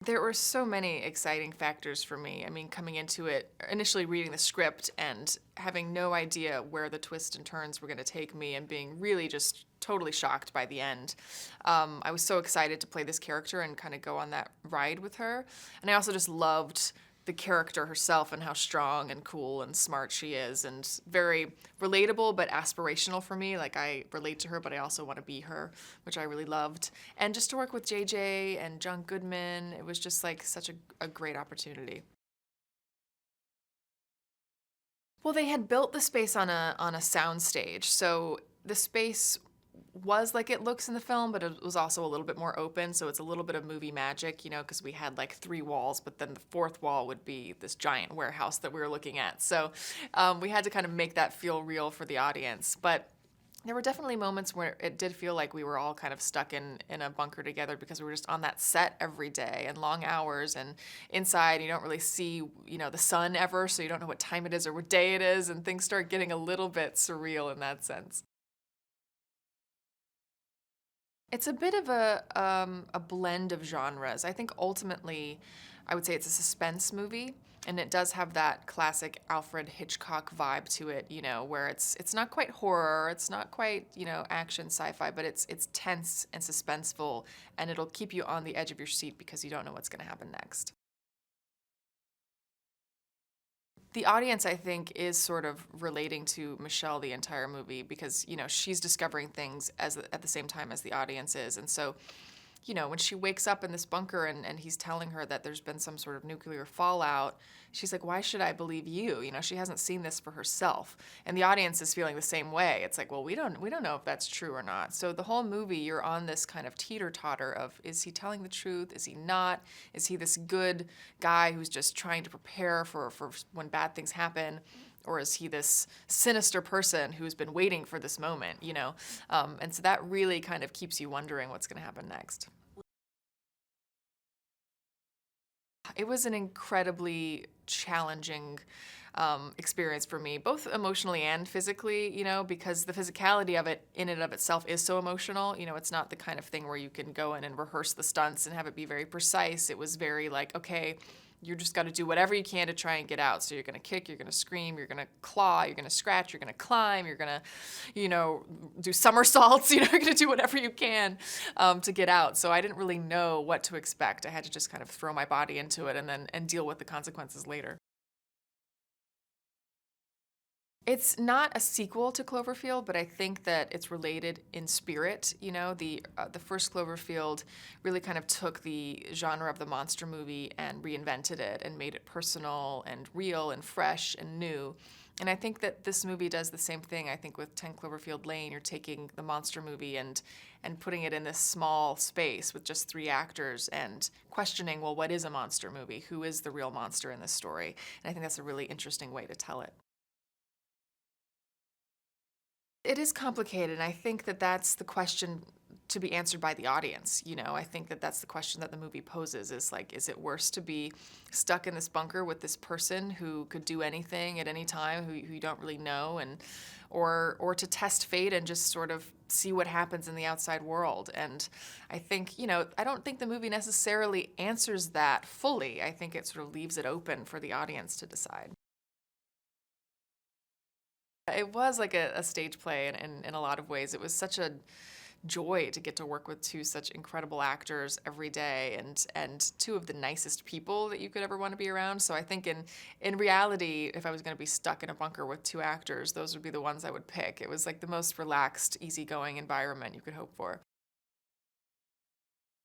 There were so many exciting factors for me. I mean, coming into it, initially reading the script and having no idea where the twists and turns were going to take me and being really just totally shocked by the end. I was so excited to play this character and kind of go on that ride with her. And I also just loved the character herself and how strong and cool and smart she is, and very relatable but aspirational for me. Like, I relate to her, but I also want to be her, which I really loved. And just to work with JJ and John Goodman, it was just like such a great opportunity. Well, they had built the space on a sound stage, so the space was like it looks in the film, but it was also a little bit more open, so it's a little bit of movie magic, because we had like three walls, but then the fourth wall would be this giant warehouse that we were looking at. So we had to kind of make that feel real for the audience. But there were definitely moments where it did feel like we were all kind of stuck in a bunker together because we were just on that set every day and long hours, and inside you don't really see, the sun ever, so you don't know what time it is or what day it is, and things start getting a little bit surreal in that sense. It's a bit of a blend of genres. I think ultimately, I would say it's a suspense movie, and it does have that classic Alfred Hitchcock vibe to it, where it's not quite horror, it's not quite, action sci-fi, but it's tense and suspenseful, and it'll keep you on the edge of your seat because you don't know what's going to happen next. The audience, I think, is sort of relating to Michelle the entire movie because, she's discovering things at the same time as the audience is. And so, when she wakes up in this bunker and he's telling her that there's been some sort of nuclear fallout, she's like, why should I believe you? She hasn't seen this for herself. And the audience is feeling the same way. It's like, well, we don't know if that's true or not. So the whole movie, you're on this kind of teeter-totter of, is he telling the truth? Is he not? Is he this good guy who's just trying to prepare for when bad things happen? Or is he this sinister person who's been waiting for this moment? And so that really kind of keeps you wondering what's going to happen next. It was an incredibly challenging experience for me, both emotionally and physically, because the physicality of it in and of itself is so emotional. It's not the kind of thing where you can go in and rehearse the stunts and have it be very precise. It was very like, okay, you just got to do whatever you can to try and get out. So you're going to kick, you're going to scream, you're going to claw, you're going to scratch, you're going to climb, you're going to, do somersaults, you're going to do whatever you can to get out. So I didn't really know what to expect. I had to just kind of throw my body into it and deal with the consequences later. It's not a sequel to Cloverfield, but I think that it's related in spirit. The first Cloverfield really kind of took the genre of the monster movie and reinvented it and made it personal and real and fresh and new. And I think that this movie does the same thing. I think with 10 Cloverfield Lane, you're taking the monster movie and putting it in this small space with just three actors and questioning, well, what is a monster movie? Who is the real monster in this story? And I think that's a really interesting way to tell it. It is complicated, and I think that that's the question to be answered by the audience. I think that that's the question that the movie poses is like, is it worse to be stuck in this bunker with this person who could do anything at any time, who you don't really know, or to test fate and just sort of see what happens in the outside world? And I think, I don't think the movie necessarily answers that fully. I think it sort of leaves it open for the audience to decide. It was like a stage play in a lot of ways. It was such a joy to get to work with two such incredible actors every day and two of the nicest people that you could ever want to be around. So I think in reality, if I was going to be stuck in a bunker with two actors, those would be the ones I would pick. It was like the most relaxed, easygoing environment you could hope for.